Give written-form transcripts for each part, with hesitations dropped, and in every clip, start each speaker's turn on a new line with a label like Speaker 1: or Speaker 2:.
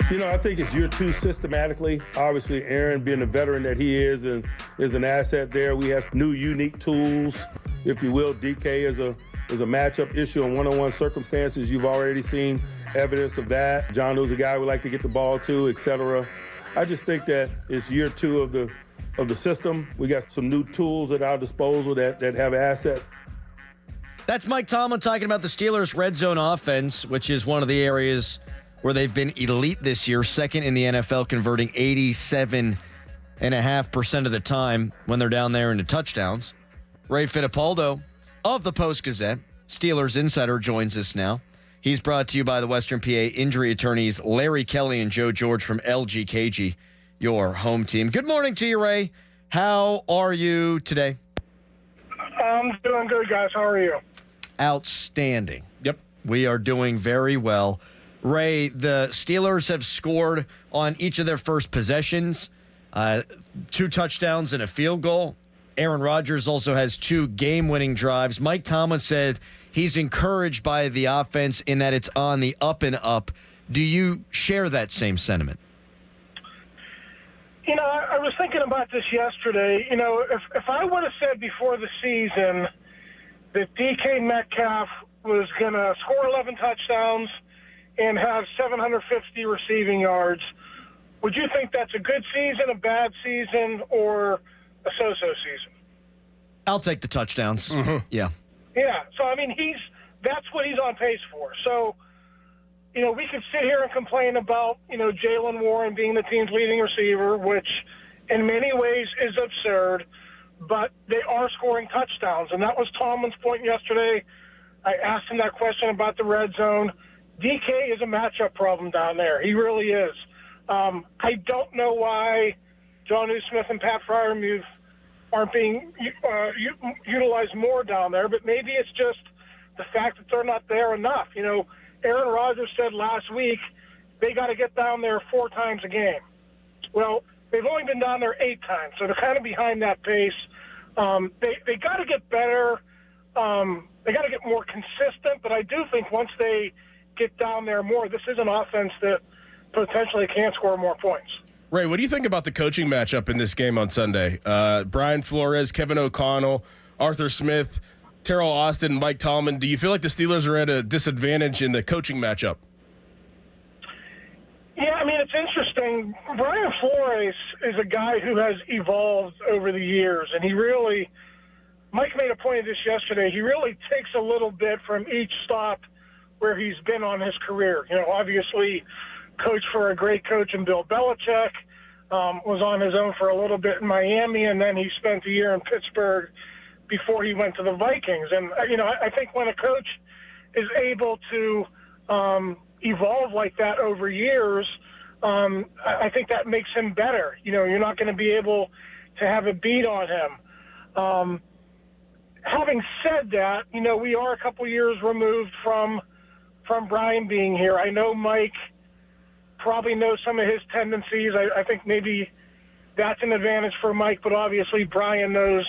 Speaker 1: I think it's year 2 systematically. Obviously, Aaron, being the veteran that he is, and is an asset there. We have new, unique tools, if you will. DK is a matchup issue in one-on-one circumstances. You've already seen evidence of that. John Lewis, a guy we like to get the ball to, etc. I just think that it's year 2 of the system. We got some new tools at our disposal that have assets.
Speaker 2: That's Mike Tomlin talking about the Steelers' red zone offense, which is one of the areas where they've been elite this year, second in the NFL, converting 87.5% of the time when they're down there into touchdowns. Ray Fittipaldo of the Post-Gazette, Steelers insider, joins us now. He's brought to you by the Western PA injury attorneys Larry Kelly and Joe George from LGKG, your home team. Good morning to you, Ray. How are you today?
Speaker 3: I'm doing good, guys. How are you?
Speaker 2: Outstanding.
Speaker 4: Yep.
Speaker 2: We are doing very well. Ray, the Steelers have scored on each of their first possessions, 2 touchdowns and a field goal. Aaron Rodgers also has 2 game-winning drives. Mike Tomlin said he's encouraged by the offense in that it's on the up and up. Do you share that same sentiment?
Speaker 3: I was thinking about this yesterday. If I would have said before the season that DK Metcalf was going to score 11 touchdowns and have 750 receiving yards, would you think that's a good season, a bad season, or a so-so season?
Speaker 2: I'll take the touchdowns.
Speaker 4: Mm-hmm.
Speaker 2: Yeah.
Speaker 3: Yeah. So, that's what he's on pace for. So, we could sit here and complain about, Jaylen Warren being the team's leading receiver, which in many ways is absurd, but they are scoring touchdowns. And that was Tomlin's point yesterday. I asked him that question about the red zone. DK is a matchup problem down there. He really is. I don't know why John Smith and Pat Freiermuth aren't being utilized more down there, but maybe it's just the fact that they're not there enough. Aaron Rodgers said last week they got to get down there 4 times a game. Well, they've only been down there 8 times, so they're kind of behind that pace. They got to get better. They got to get more consistent, but I do think once they get down there more, this is an offense that potentially can score more points.
Speaker 4: Ray, what do you think about the coaching matchup in this game on Sunday? Brian Flores, Kevin O'Connell, Arthur Smith, Terrell Austin, Mike Tomlin. Do you feel like the Steelers are at a disadvantage in the coaching matchup?
Speaker 3: Yeah, it's interesting. Brian Flores is a guy who has evolved over the years, and Mike made a point of this yesterday, he really takes a little bit from each stop where he's been on his career. Obviously coached for a great coach in Bill Belichick, was on his own for a little bit in Miami, and then he spent a year in Pittsburgh before he went to the Vikings. And, I think when a coach is able to evolve like that over years, I think that makes him better. You're not going to be able to have a beat on him. Having said that, we are a couple years removed from Brian being here. I know Mike probably knows some of his tendencies. I think maybe that's an advantage for Mike, but obviously Brian knows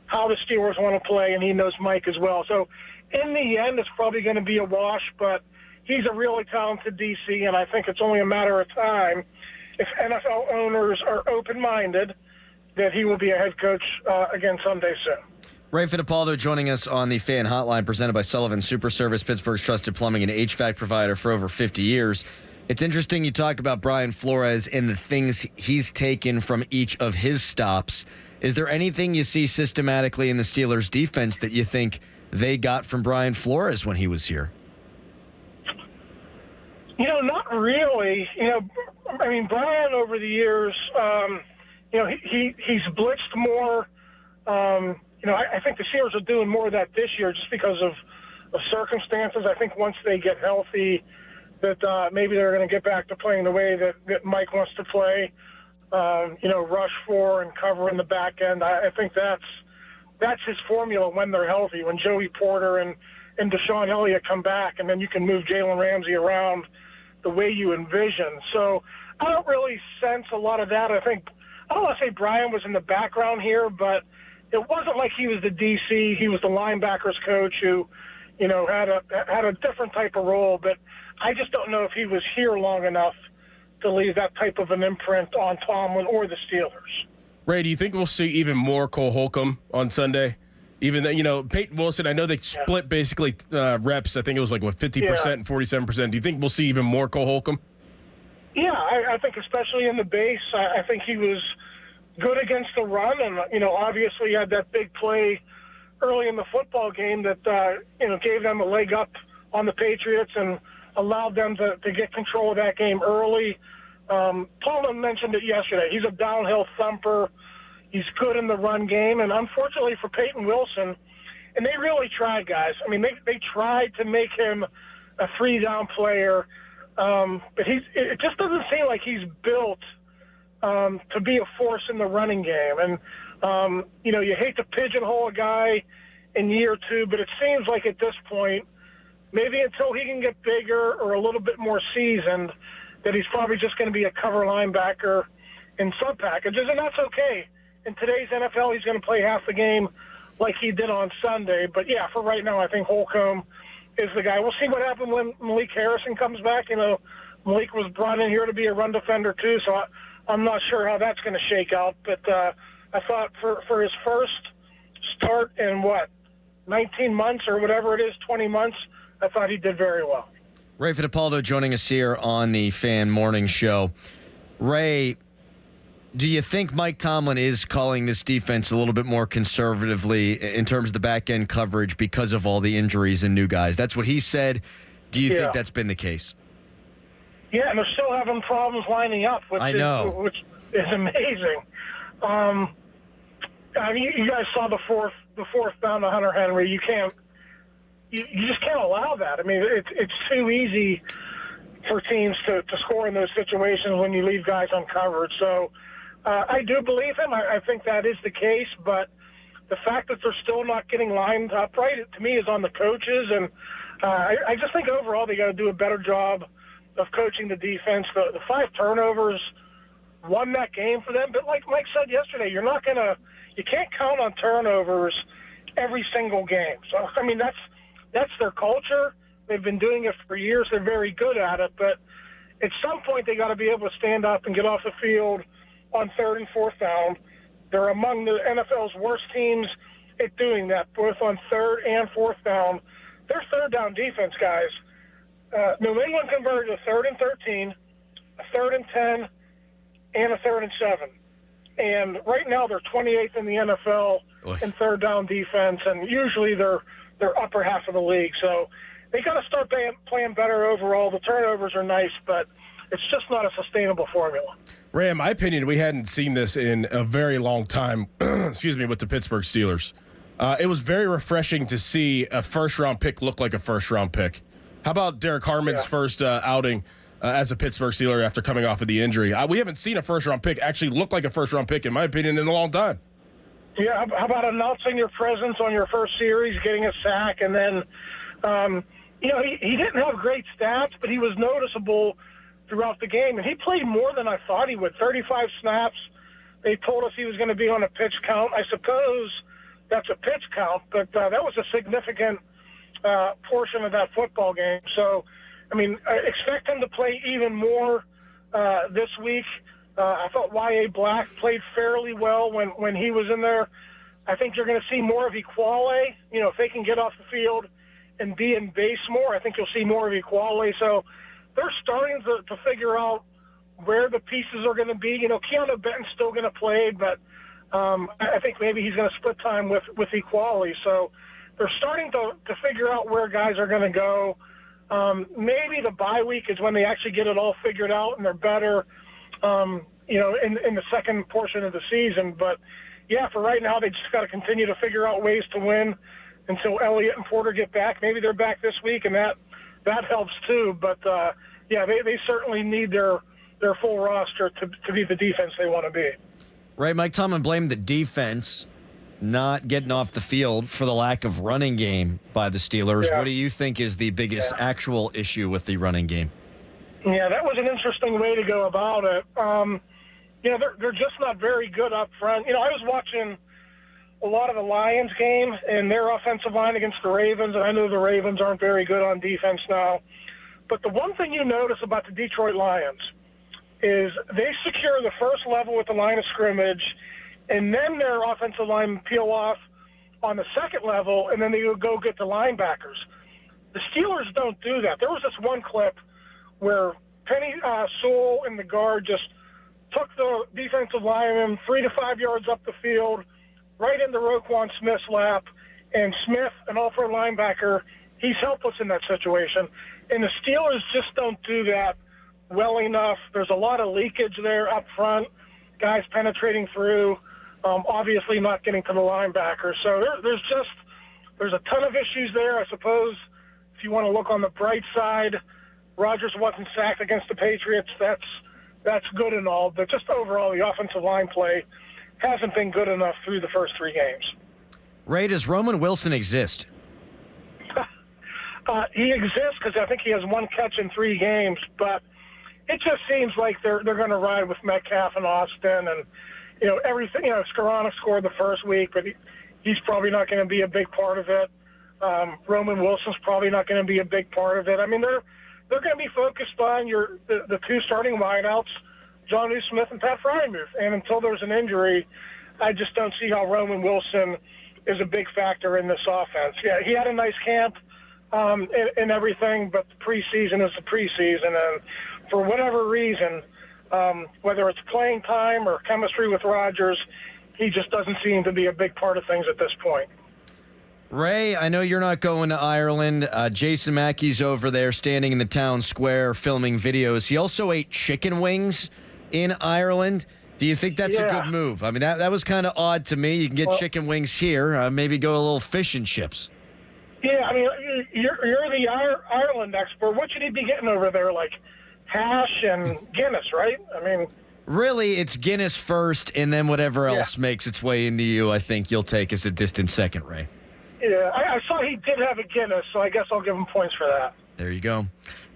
Speaker 3: how the Steelers want to play, and he knows Mike as well. So in the end, it's probably going to be a wash, but he's a really talented DC, and I think it's only a matter of time if NFL owners are open-minded that he will be a head coach again someday soon.
Speaker 2: Ray Fittipaldo joining us on the Fan Hotline presented by Sullivan Super Service, Pittsburgh's trusted plumbing and HVAC provider for over 50 years. It's interesting you talk about Brian Flores and the things he's taken from each of his stops. Is there anything you see systematically in the Steelers' defense that you think they got from Brian Flores when he was here?
Speaker 3: Not really. Brian over the years, he's blitzed more. I think the Steelers are doing more of that this year just because of circumstances. I think once they get healthy, that maybe they're going to get back to playing the way that Mike wants to play. Rush for and cover in the back end. I think that's his formula when they're healthy. When Joey Porter and Deshaun Elliott come back, and then you can move Jalen Ramsey around the way you envision. So I don't really sense a lot of that. I don't want to say Brian was in the background here, but it wasn't like he was the DC. He was the linebackers coach who, had a different type of role. But I just don't know if he was here long enough to leave that type of an imprint on Tomlin or the Steelers.
Speaker 4: Ray, do you think we'll see even more Cole Holcomb on Sunday? Even though, Peyton Wilson, I know they split basically reps. I think it was 50% and 47%. Do you think we'll see even more Cole Holcomb?
Speaker 3: Yeah, I think especially in the base, I think he was good against the run, and obviously he had that big play early in the football game that gave them a leg up on the Patriots and allowed them to get control of that game early. Tomlin mentioned it yesterday. He's a downhill thumper. He's good in the run game, and unfortunately for Peyton Wilson, and they really tried, guys. I mean, they tried to make him a 3-down player, but it just doesn't seem like he's built to be a force in the running game. And you hate to pigeonhole a guy in year 2, but it seems like at this point, maybe until he can get bigger or a little bit more seasoned, that he's probably just going to be a cover linebacker in sub packages, and that's okay. In today's NFL, he's going to play half the game like he did on Sunday. But, yeah, for right now, I think Holcomb is the guy. We'll see what happens when Malik Harrison comes back. Malik was brought in here to be a run defender too, so I'm not sure how that's going to shake out. But I thought for his first start in, 19 months or whatever it is, 20 months, I thought he did very well.
Speaker 2: Ray Fittipaldo joining us here on the Fan Morning Show. Ray, do you think Mike Tomlin is calling this defense a little bit more conservatively in terms of the back-end coverage because of all the injuries and new guys? That's what he said. Do you think that's been the case?
Speaker 3: Yeah, and they're still having problems lining up, which is amazing. You guys saw the fourth down to Hunter Henry. You just can't allow that. I mean, it's too easy for teams to score in those situations when you leave guys uncovered. So I do believe him. I think that is the case, but the fact that they're still not getting lined up right, to me, is on the coaches. And I just think overall they got to do a better job of coaching the defense. The 5 turnovers won that game for them. But like Mike said yesterday, you can't count on turnovers every single game. So, I mean, that's their culture. They've been doing it for years. They're very good at it. But at some point they got to be able to stand up and get off the field on 3rd and 4th down. They're among the NFL's worst teams at doing that, both on 3rd and 4th down. Their 3rd down defense, guys, New England converted a 3rd and 13, a 3rd and 10, and a 3rd and 7. And right now they're 28th in the NFL in 3rd down defense, and usually they're upper half of the league. So they got to start playing better overall. The turnovers are nice, but it's just not a sustainable formula.
Speaker 4: Ray, in my opinion, we hadn't seen this in a very long time, with the Pittsburgh Steelers. It was very refreshing to see a first-round pick look like a first-round pick. How about Derek Harmon's first outing as a Pittsburgh Steeler after coming off of the injury? We haven't seen a first-round pick actually look like a first-round pick, in my opinion, in a long time.
Speaker 3: Yeah, how about announcing your presence on your first series, getting a sack, and then, he didn't have great stats, but he was noticeable throughout the game, and he played more than I thought he would. 35 snaps. They told us he was going to be on a pitch count. I suppose that's a pitch count, but that was a significant portion of that football game. So, I expect him to play even more this week. I thought Y.A. Black played fairly well when he was in there. I think you're going to see more of Equale. If they can get off the field and be in base more, I think you'll see more of Equale. So they're starting to figure out where the pieces are going to be. Keanu Benton's still going to play, but I think maybe he's going to split time with Equale. So they're starting to figure out where guys are going to go. Maybe the bye week is when they actually get it all figured out and they're better, in the second portion of the season. But, yeah, for right now they just got to continue to figure out ways to win until Elliott and Porter get back. Maybe they're back this week, and that helps too. But, they certainly need their full roster to be the defense they want to be.
Speaker 2: Right, Mike Tomlin blamed the defense not getting off the field for the lack of running game by the Steelers.
Speaker 3: Yeah.
Speaker 2: What do you think is the biggest actual issue with the running game?
Speaker 3: Yeah, that was an interesting way to go about it. They're just not very good up front. I was watching a lot of the Lions game and their offensive line against the Ravens, and I know the Ravens aren't very good on defense now. But the one thing you notice about the Detroit Lions, is they secure the first level with the line of scrimmage, and then their offensive linemen peel off on the second level, and then they go get the linebackers. The Steelers don't do that. There was this one clip where Penny Sewell and the guard just took the defensive lineman 3 to 5 yards up the field, right into Roquan Smith's lap, and Smith, an all-pro linebacker, he's helpless in that situation. And the Steelers just don't do that well enough. There's a lot of leakage there up front, guys penetrating through, obviously not getting to the linebacker. So there's a ton of issues there. I suppose if you want to look on the bright side, Rodgers wasn't sacked against the Patriots. That's good and all, but just overall the offensive line play hasn't been good enough through the first 3 games.
Speaker 2: Ray, does Roman Wilson exist?
Speaker 3: He exists because I think he has 1 catch in 3 games, but it just seems like they're going to ride with Metcalf and Austin, and everything. Skoranek scored the first week, but he's probably not going to be a big part of it. Roman Wilson's probably not going to be a big part of it. I mean, they're going to be focused on the 2 starting wideouts, John Smith and Pat Freiermuth, and until there's an injury, I just don't see how Roman Wilson is a big factor in this offense. Yeah, he had a nice camp and everything, but the preseason is the preseason, and for whatever reason, whether it's playing time or chemistry with Rodgers, he just doesn't seem to be a big part of things at this point.
Speaker 2: Ray, I know you're not going to Ireland. Jason Mackey's over there standing in the town square filming videos. He also ate chicken wings in Ireland. Do you think that's a good move? I mean, that was kind of odd to me. You can get chicken wings here. Maybe go a little fish and chips.
Speaker 3: Yeah, I mean, you're the Ireland expert. What should he be getting over there? Like hash and Guinness, right? I mean,
Speaker 2: really, it's Guinness first, and then whatever else makes its way into you, I think you'll take as a distant second, Ray.
Speaker 3: Yeah, I saw he did have a Guinness, so I guess I'll give him points for that.
Speaker 2: There you go.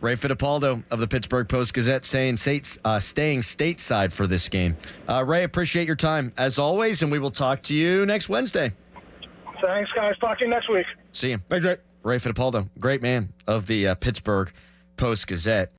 Speaker 2: Ray Fittipaldo of the Pittsburgh Post-Gazette staying stateside for this game. Ray, appreciate your time, as always, and we will talk to you next Wednesday.
Speaker 3: Thanks, guys. Talk to you next week.
Speaker 2: See you.
Speaker 4: Thanks, Ray.
Speaker 2: Ray Fittipaldo, great man of the Pittsburgh Post-Gazette.